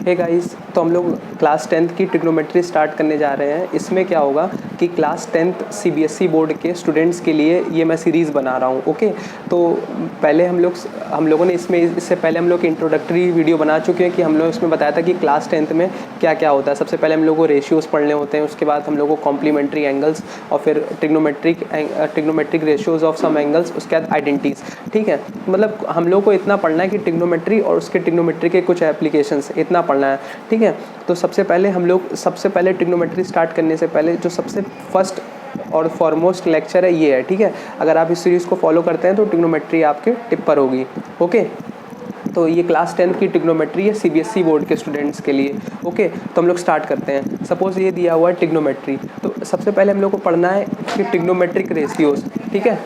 Hey guys, तो हम लोग क्लास 10th की ट्रिग्नोमेट्री स्टार्ट करने जा रहे हैं। इसमें क्या होगा कि क्लास 10th सीबीएसई बोर्ड के स्टूडेंट्स के लिए ये मैं सीरीज़ बना रहा हूँ। ओके, तो पहले हम लोगों ने इससे पहले हम लोग इंट्रोडक्टरी वीडियो बना चुके हैं कि हम लोग इसमें बताया था कि क्लास 10th में क्या क्या होता है। सबसे पहले हम लोग को रेशियोज़ पढ़ने होते हैं, उसके बाद हम लोग को कॉम्प्लीमेंट्री एंगल्स और फिर trigonometric ratios of sum angles, उसके बाद आइडेंटिटीज़। ठीक है, मतलब हम लोग को इतना पढ़ना है कि ट्रिग्नोमेट्री और उसके ट्रिग्नोमेट्री के कुछ एप्लीकेशंस इतना पढ़ना है। ठीक है, तो सबसे पहले ट्रिग्नोमेट्री स्टार्ट करने से पहले जो सबसे फर्स्ट और फॉरमोस्ट लेक्चर है ये है। ठीक है, अगर आप इस सीरीज़ को फॉलो करते हैं तो ट्रिग्नोमेट्री आपके टिप पर होगी। ओके, तो ये क्लास 10th की ट्रिग्नोमेट्री है सीबीएसई बोर्ड के स्टूडेंट्स के लिए। ओके, तो हम लोग स्टार्ट करते हैं। सपोज़ ये दिया हुआ है ट्रिग्नोमेट्री, तो सबसे पहले हम लोग को पढ़ना है कि ट्रिग्नोमेट्रिक रेशियोज़। ठीक है,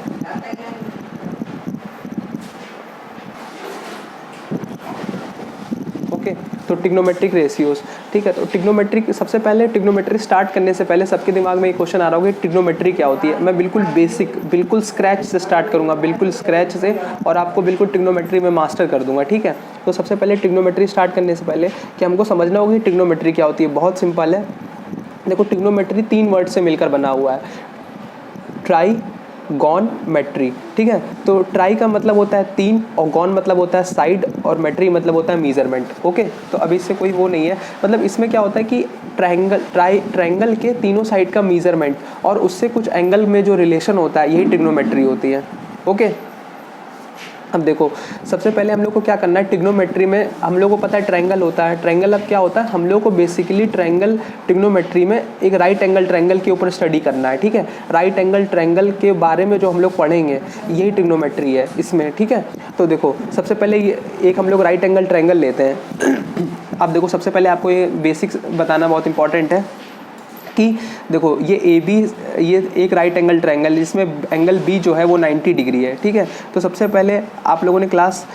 ओके, तो ट्रिग्नोमेट्रिक रेशियोज़। ठीक है, तो ट्रिग्नोमेट्री स्टार्ट करने से पहले सबके दिमाग में एक क्वेश्चन आ रहा होगा कि ट्रिग्नोमेट्री क्या होती है। मैं बिल्कुल बेसिक, बिल्कुल स्क्रैच से स्टार्ट करूंगा, बिल्कुल स्क्रैच से, और आपको बिल्कुल ट्रिग्नोमेट्री में मास्टर कर दूंगा। ठीक है, तो सबसे पहले ट्रिग्नोमेट्री स्टार्ट करने से पहले कि हमको समझना होगा कि ट्रिग्नोमेट्री क्या होती है। बहुत सिंपल है, देखो ट्रिग्नोमेट्री 3 वर्ड से मिलकर बना हुआ है, ट्राई गॉन मेट्री। ठीक है, तो ट्राई का मतलब होता है 3, और गॉन मतलब होता है साइड, और मेट्री मतलब होता है मीजरमेंट। ओके, तो अभी इससे कोई वो नहीं है, मतलब इसमें क्या होता है कि ट्रायंगल के तीनों साइड का मीजरमेंट और उससे कुछ एंगल में जो रिलेशन होता है, यही ट्रिग्नोमेट्री होती है। ओके, अब देखो सबसे पहले हम लोग को क्या करना है। ट्रिग्नोमेट्री में हम लोग को पता है ट्रायंगल होता है। ट्रायंगल अब क्या होता है, हम लोग को बेसिकली ट्रिग्नोमेट्री में एक राइट एंगल ट्रायंगल के ऊपर स्टडी करना है। ठीक है, राइट एंगल ट्रायंगल के बारे में जो हम लोग पढ़ेंगे यही ट्रिग्नोमेट्री है इसमें। ठीक है, तो देखो सबसे पहले ये एक हम लोग राइट एंगल ट्रायंगल लेते हैं। अब देखो सबसे पहले आपको ये बेसिक्स बताना बहुत इंपॉर्टेंट है कि देखो ये एक राइट एंगल ट्रायंगल, जिसमें एंगल बी जो है वो 90 डिग्री है। ठीक है, तो सबसे पहले आप लोगों ने क्लास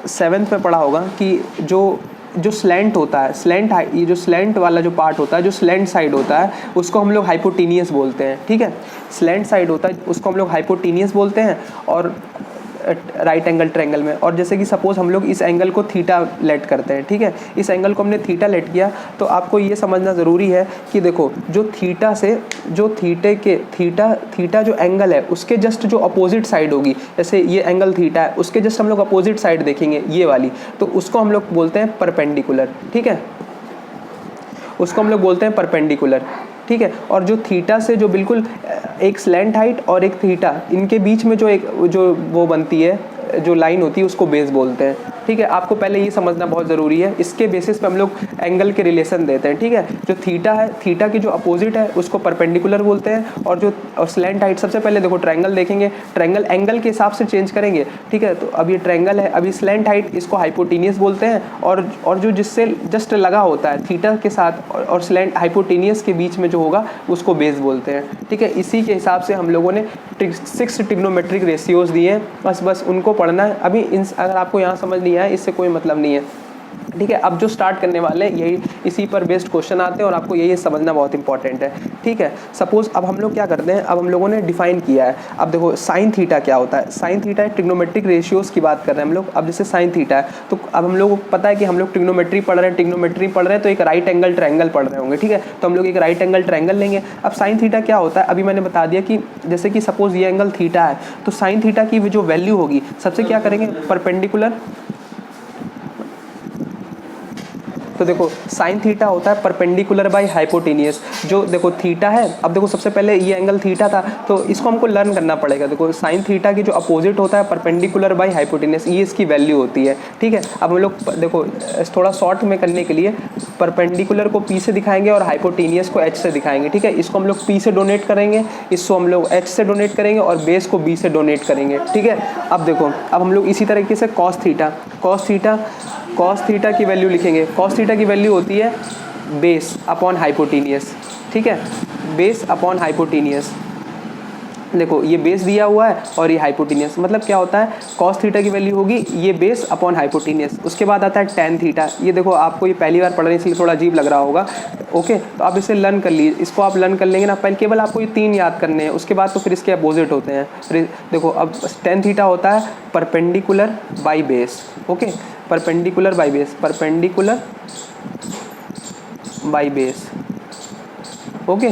7th में पढ़ा होगा कि जो स्लैंट होता है, ये जो स्लैंट वाला जो पार्ट होता है, जो स्लैंट साइड होता है, उसको हम लोग हाइपोटेनियस बोलते हैं। ठीक है, स्लैंट साइड होता है उसको हम लोग हाइपोटेनियस बोलते हैं और राइट एंगल ट्रायंगल में। और जैसे कि सपोज हम लोग इस एंगल को थीटा लेट करते हैं। ठीक है, इस एंगल को हमने थीटा लेट किया, तो आपको ये समझना ज़रूरी है कि देखो जो थीटा जो एंगल है उसके जस्ट जो अपोजिट साइड होगी, जैसे ये एंगल थीटा है, उसके जस्ट हम लोग अपोजिट साइड देखेंगे ये वाली, तो उसको हम लोग बोलते हैं परपेंडिकुलर। ठीक है, उसको हम लोग बोलते हैं परपेंडिकुलर। ठीक है, और जो थीटा से जो बिल्कुल एक स्लैंट हाइट और एक थीटा, इनके बीच में जो वो बनती है, जो लाइन होती है, उसको बेस बोलते हैं। ठीक है, आपको पहले ये समझना बहुत ज़रूरी है, इसके बेसिस पे हम लोग एंगल के रिलेशन देते हैं। ठीक है, जो थीटा है, थीटा की जो अपोजिट है उसको परपेंडिकुलर बोलते हैं, और स्लैंट हाइट, सबसे पहले देखो ट्रायंगल देखेंगे, ट्रायंगल एंगल के हिसाब से चेंज करेंगे। ठीक है, तो अब ये ट्रायंगल है, अभी स्लैंट हाइट इसको हाइपोटेनियस बोलते हैं, और जो जिससे जस्ट लगा होता है थीटा के साथ और स्लैंट हाइपोटेनियस के बीच में जो होगा उसको बेस बोलते हैं। ठीक है, इसी के हिसाब से हम लोगों ने 6 ट्रिग्नोमेट्रिक रेशियोज़ दिए हैं, बस उनको पढ़ना है। अभी अगर आपको यहाँ समझ नहीं आया, इससे कोई मतलब नहीं है। ठीक है, अब जो स्टार्ट करने वाले हैं यही इसी पर बेस्ड क्वेश्चन आते हैं, और आपको यही समझना बहुत इंपॉर्टेंट है। ठीक है, सपोज अब हम लोग क्या करते हैं, अब हम लोगों ने डिफाइन किया है। अब देखो साइन थीटा क्या होता है। साइन थीटा ट्रिग्नोमेट्रिक रेशियोज़ की बात कर रहे हैं हम लोग। अब जैसे साइन थीटा है, तो अब हम लोग को पता है कि हम लोग ट्रिग्नोमेट्री पढ़ रहे हैं, तो एक राइट एंगल ट्रायंगल पढ़ रहे होंगे। ठीक है, तो हम लोग एक राइट एंगल ट्रायंगल लेंगे। अब साइन थीटा क्या होता है, अभी मैंने बता दिया कि जैसे कि सपोज ये एंगल थीटा है, तो साइन थीटा की जो वैल्यू होगी, सबसे क्या करेंगे, परपेंडिकुलर। तो देखो साइन थीटा होता है परपेंडिकुलर बाय हाइपोटेनियस। जो देखो थीटा है, अब देखो सबसे पहले ये एंगल थीटा था, तो इसको हमको लर्न करना पड़ेगा। देखो साइन थीटा की जो अपोजिट होता है परपेंडिकुलर बाय हाइपोटेनियस, ये इसकी वैल्यू होती है। ठीक है, अब हम लोग देखो थोड़ा शॉर्ट में करने के लिए परपेंडिकुलर को पी से दिखाएंगे और हाइपोटेनियस को एच से दिखाएंगे। ठीक है, इसको हम लोग पी से डोनेट करेंगे, इसको हम लोग एच से डोनेट करेंगे, और बेस को बी से डोनेट करेंगे। ठीक है, अब देखो अब हम लोग इसी तरीके से कॉस थीटा की वैल्यू लिखेंगे। कॉस थीटा की वैल्यू होती है बेस अपॉन हाइपोटेनियस। ठीक है, बेस अपॉन हाइपोटेनियस। देखो ये बेस दिया हुआ है और ये हाइपोटेनियस, मतलब क्या होता है, कॉस थीटा की वैल्यू होगी ये बेस अपॉन हाइपोटेनियस। उसके बाद आता है टेन थीटा। ये देखो आपको ये पहली बार पढ़ रहे हैं इसलिए थोड़ा अजीब लग रहा होगा। ओके, तो आप इसे लर्न कर लीजिए, इसको आप लर्न कर लेंगे ना। पहले केवल आपको ये 3 याद करने हैं, उसके बाद तो फिर इसके अपोजिट होते हैं। देखो अब टेन थीटा होता है perpendicular by base. Okay, perpendicular by base, perpendicular by base. Okay,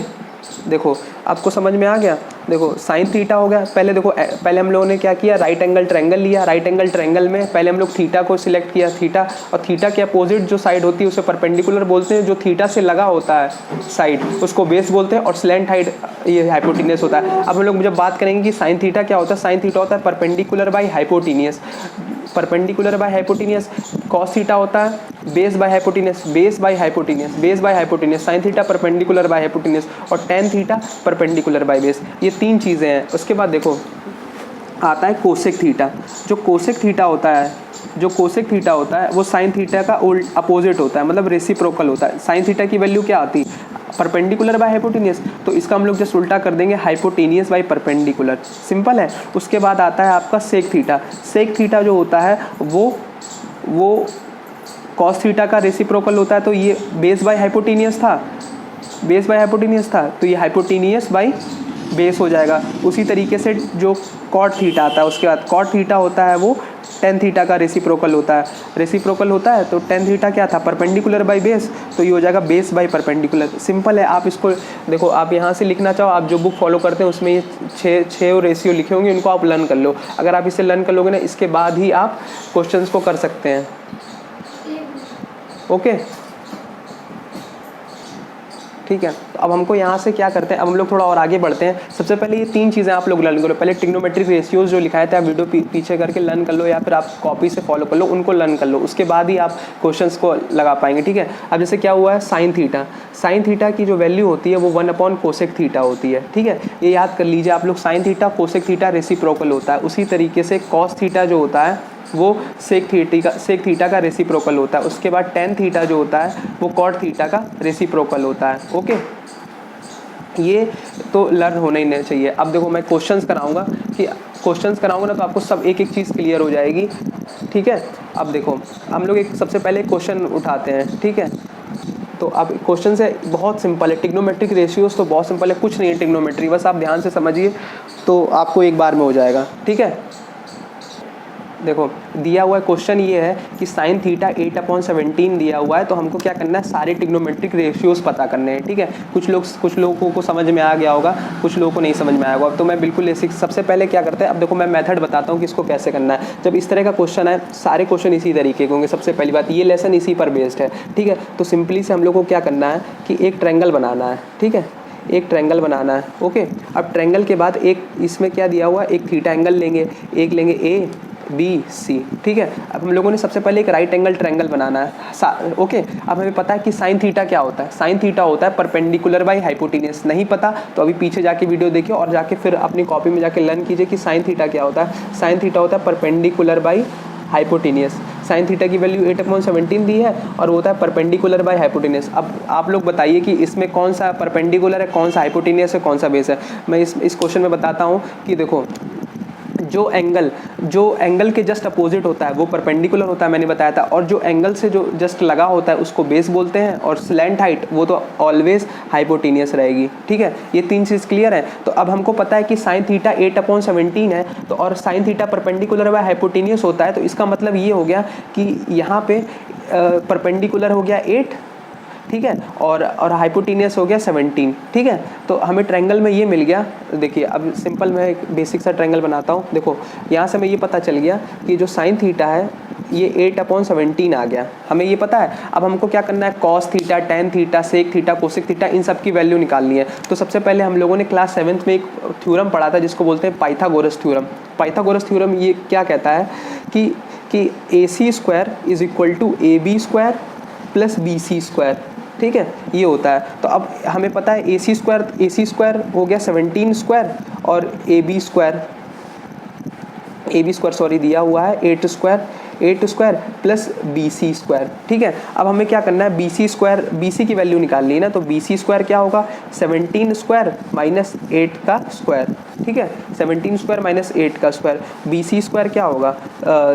देखो आपको समझ में आ गया। देखो साइन थीटा हो गया, पहले देखो पहले हम लोगों ने क्या किया, राइट एंगल ट्रायंगल लिया। राइट एंगल ट्रायंगल में पहले हम लोग थीटा को सिलेक्ट किया, थीटा, और थीटा के अपोजिट जो साइड होती है उसे परपेंडिकुलर बोलते हैं। जो थीटा से लगा होता है साइड उसको बेस बोलते हैं, और स्लैंट हाइट ये हाइपोटेनियस होता है। अब हम लोग जब बात करेंगे कि साइन थीटा क्या होता है, साइन थीटा होता है perpendicular by hypotenuse. Perpendicular by hypotenuse. Cos theta होता है base by hypotenuse, base by hypotenuse, base by hypotenuse. Sine theta perpendicular by hypotenuse, और tan theta perpendicular by base. ये तीन चीज़ें हैं। उसके बाद देखो आता है कोसेक थीटा। जो कोसेक थीटा होता है, जो कोसेक थीटा होता है वो साइन थीटा का उल्ट अपोजिट होता है, मतलब रेसिप्रोकल होता है। साइन थीटा की वैल्यू क्या आती है, परपेंडिकुलर बाय हाइपोटेनियस, तो इसका हम लोग जस्ट उल्टा कर देंगे, हाइपोटेनियस बाय परपेंडिकुलर। सिंपल है। उसके बाद आता है आपका सेक थीटा। सेक थीटा जो होता है वो कॉस थीटा का रेसिप्रोकल होता है। तो ये बेस बाय हाइपोटेनियस था, बेस बाय हाइपोटेनियस था, तो ये हाइपोटेनियस बाय बेस हो जाएगा। उसी तरीके से जो कॉट थीटा आता है, उसके बाद कॉट थीटा होता है वो टेन थीटा का रेसिप्रोकल होता है। रेसिप्रोकल होता है तो टेन थीटा क्या था, परपेंडिकुलर बाय बेस, तो ये हो जाएगा बेस बाय परपेंडिकुलर। सिंपल है। आप इसको देखो, आप यहाँ से लिखना चाहो, आप जो बुक फॉलो करते हैं उसमें ये छः रेशियो लिखे होंगे, उनको आप लर्न कर लो। अगर आप इसे लर्न कर लोगे ना, इसके बाद ही आप क्वेश्चंस को कर सकते हैं। ओके, ठीक है। तो अब हमको यहाँ से क्या करते हैं, अब हम लोग थोड़ा और आगे बढ़ते हैं। सबसे पहले ये तीन चीज़ें आप लोग लर्न करो। पहले ट्रिग्नोमेट्रिक रेशियोज जो लिखाए थे, आप वीडियो पीछे करके लर्न कर लो, या फिर आप कॉपी से फॉलो कर लो, उनको लर्न कर लो। उसके बाद ही आप क्वेश्चंस को लगा पाएंगे। ठीक है। अब जैसे क्या हुआ है, साइन थीटा, साइन थीटा की जो वैल्यू होती है वो 1 कोसेक थीटा होती है। ठीक है, ये याद कर लीजिए आप लोग। Sine theta cosec theta reciprocal होता है। उसी तरीके से कॉस थीटा जो होता है वो सेक थीटा का रेसिप्रोकल होता है। उसके बाद टेन थीटा जो होता है वो कॉट थीटा का रेसिप्रोकल होता है। ओके, ये तो लर्न होना ही नहीं चाहिए। अब देखो मैं क्वेश्चंस कराऊंगा, कि क्वेश्चंस कराऊंगा ना तो आपको सब एक एक चीज़ क्लियर हो जाएगी। ठीक है। अब देखो हम लोग एक सबसे पहले क्वेश्चन उठाते हैं। ठीक है, तो अब क्वेश्चन से बहुत सिंपल है। ट्रिग्नोमेट्रिक रेशियोज तो बहुत सिंपल है, कुछ नहीं है ट्रिग्नोमेट्री, बस आप ध्यान से समझिए तो आपको एक बार में हो जाएगा। ठीक है, देखो दिया हुआ क्वेश्चन ये है कि साइन थीटा 8/17 दिया हुआ है, तो हमको क्या करना है, सारे ट्रिग्नोमेट्रिक रेशियोज पता करने हैं। ठीक है, कुछ लोगों को समझ में आ गया होगा, कुछ लोगों को नहीं समझ में आया होगा। तो मैं बिल्कुल ऐसे सबसे पहले क्या करते हैं, अब देखो मैं मेथड बताता हूँ कि इसको कैसे करना है। जब इस तरह का क्वेश्चन है, सारे क्वेश्चन इसी तरीके के होंगे। सबसे पहली बात, ये लेसन इसी पर बेस्ड है। ठीक है, तो सिंपली से हम लोग को क्या करना है कि एक ट्रायंगल बनाना है। ठीक है, एक ट्रायंगल बनाना है। ओके, अब ट्रायंगल के बाद एक इसमें क्या दिया हुआ है, एक थीटा एंगल लेंगे, एक लेंगे ए बी सी। ठीक है, अब हम लोगों ने सबसे पहले एक राइट एंगल ट्रायंगल बनाना है। ओके, अब हमें पता है कि साइन थीटा क्या होता है। साइन थीटा होता है परपेंडिकुलर बाय हाइपोटेनियस। नहीं पता तो अभी पीछे जाके वीडियो देखिए और जाके फिर अपनी कॉपी में जाके लर्न कीजिए कि साइन थीटा क्या होता है। साइन थीटा होता है perpendicular by hypotenuse. Sine theta की वैल्यू 8/17 दी है और वो होता है परपेंडिकुलर बाय हाइपोटेनियस। अब आप लोग बताइए कि इसमें कौन सा परपेंडिकुलर है, कौन सा हाइपोटेनियस है, कौन सा बेस है। मैं इस क्वेश्चन में बताता हूँ कि देखो जो एंगल के जस्ट अपोजिट होता है वो परपेंडिकुलर होता है, मैंने बताया था। और जो एंगल से जो जस्ट लगा होता है उसको बेस बोलते हैं, और स्लैंट हाइट वो तो ऑलवेज हाइपोटेनियस रहेगी। ठीक है, ये तीन चीज़ क्लियर है। तो अब हमको पता है कि साइन थीटा 8/17 है, तो और sign theta perpendicular by hypotenuse होता है, तो इसका मतलब ये हो गया कि यहाँ पे परपेंडिकुलर हो गया 8, ठीक है, और हाइपोटेनियस हो गया 17। ठीक है, तो हमें ट्रायंगल में ये मिल गया। देखिए अब सिंपल मैं एक बेसिक सा ट्रायंगल बनाता हूँ। देखो यहाँ से हमें ये पता चल गया कि जो साइन थीटा है ये 8/17 आ गया, हमें ये पता है। अब हमको क्या करना है, cos theta, tan theta, sec theta, cosec theta, इन सब की वैल्यू निकालनी है। तो सबसे पहले हम लोगों ने क्लास 7th में एक थ्योरम पढ़ा था जिसको बोलते हैं पाइथागोरस थ्योरम। पाइथागोरस थ्योरम ये क्या कहता है कि AC² = AB² + BC²। ठीक है, ये होता है। तो अब हमें पता है AC² हो गया 17² और AB² सॉरी दिया हुआ है 8² + BC²। ठीक है, अब हमें क्या करना है, BC की वैल्यू निकालनी है ना। तो BC² क्या होगा, 17² - 8 का स्क्वायर। ठीक है, 17² - 8 का स्क्वायर। BC² क्या होगा,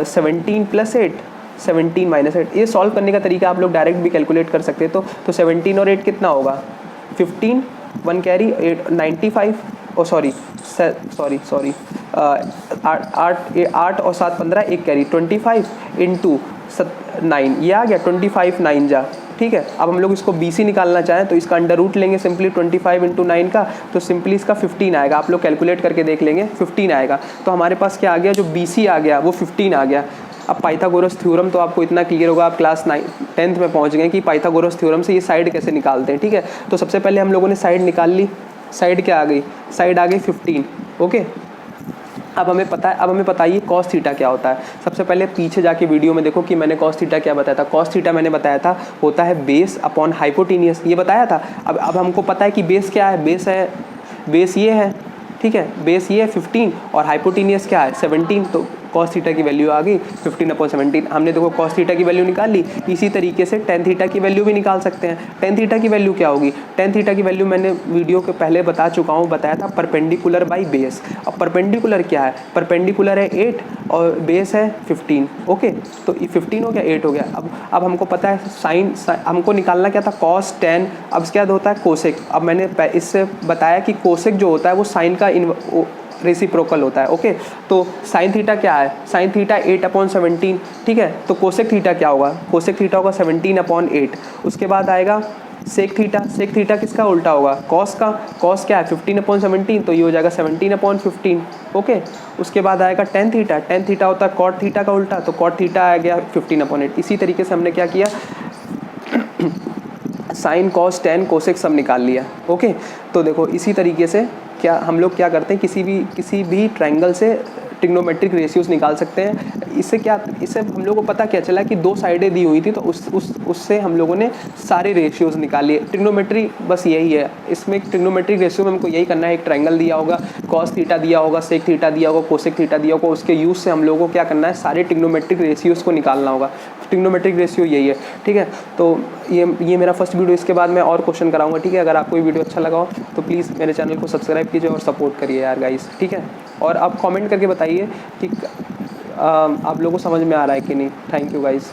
17 + 8, 17 - 8। ये सॉल्व करने का तरीका आप लोग डायरेक्ट भी कैलकुलेट कर सकते हैं। तो 17 और 8 कितना होगा, 15, 1 कैरी 8, 95, ओ सॉरी 8 और 7 15, 1 कैरी 25 × 9, ये आ गया 25 9 जा। ठीक है। अब हम लोग इसको BC निकालना चाहें तो इसका अंडर रूट लेंगे सिंपली 25 × 9 का, तो सिंपली इसका 15 आएगा। आप लोग कैलकुलेट करके देख लेंगे, 15 आएगा। तो हमारे पास क्या आ गया, जो BC आ गया वो 15 आ गया। अब पाइथागोरस थ्योरम तो आपको इतना क्लियर होगा, आप क्लास 10th में पहुंच गए कि पाइथागोरस थ्योरम से ये साइड कैसे निकालते हैं, ठीक है। तो सबसे पहले हम लोगों ने साइड निकाल ली, साइड क्या आ गई, साइड आ गई 15, ओके। अब हमें बताइए कॉस थीटा क्या होता है। सबसे पहले पीछे जाके वीडियो में देखो कि मैंने कॉस थीटा क्या बताया था। कॉस थीटा मैंने बताया था होता है बेस अपॉन हाइपोटेनियस, ये बताया था। अब हमको पता है कि बेस क्या है, बेस ये है, ठीक है, बेस ये है 15 और हाइपोटेनियस क्या है 17। तो कॉस थीटा की वैल्यू आ गई 15/17। हमने देखो कॉस थीटा की वैल्यू निकाल ली। इसी तरीके से टेन थीटा की वैल्यू भी निकाल सकते हैं। टेन थीटा की वैल्यू क्या होगी, टेन थीटा की वैल्यू मैंने वीडियो के पहले बता चुका हूँ, बताया था परपेंडिकुलर बाई बेस। अब परपेंडिकुलर क्या है, परपेंडिकुलर है 8 और बेस है 15, ओके। तो 15 हो गया, 8 हो गया। अब हमको पता है साइन हमको निकालना क्या था, कॉस 10। अब क्या होता है कोसेक। अब मैंने इससे बताया कि कोसेक जो होता है वो साइन का रेसिप्रोकल होता है, ओके। तो साइन थीटा क्या है, साइन थीटा 8/17, ठीक है। तो कोसेक थीटा क्या होगा, कोसेक थीटा होगा 17/8। उसके बाद आएगा सेक थीटा। सेक थीटा किसका उल्टा होगा, कॉस का। कॉस क्या है 15/17, तो ये हो जाएगा 17/15, ओके। उसके बाद आएगा टेन थीटा। टेन थीटा होता है कॉट थीटा का उल्टा, तो कॉट थीटा आ गया 15/8। इसी तरीके से हमने क्या किया साइन कॉस टेन कोसेक सब निकाल लिया, ओके। तो देखो इसी तरीके से क्या हम लोग क्या करते हैं, किसी भी ट्रायंगल से ट्रिग्नोमेट्रिक रेशियोज निकाल सकते हैं। इससे हम लोगों को पता क्या चला कि दो साइडें दी हुई थी, तो उससे हम लोगों ने सारे रेशियोज निकाल लिए। ट्रिग्नोमेट्री बस यही है, इसमें ट्रिग्नोमेट्रिक रेशियो में हमको यही करना है, एक ट्रायंगल दिया होगा, कॉस थीटा दिया होगा, सेक थीटा दिया होगा, कोसेक थीटा दिया होगा, उसके यूज़ से हम लोगों को क्या करना है, सारे ट्रिग्नोमेट्रिक रेशियोज को निकालना होगा। ट्रिग्नोमेट्रिक रेशियो यही है, ठीक है। तो ये मेरा फर्स्ट वीडियो, इसके बाद मैं और क्वेश्चन कराऊंगा, ठीक है। अगर आपको ये वीडियो अच्छा लगा हो तो प्लीज़ मेरे चैनल को सब्सक्राइब कीजिए और सपोर्ट करिए यार गाइस, ठीक है। और आप कमेंट करके बताइए कि आप लोगों को समझ में आ रहा है कि नहीं। Thank you guys.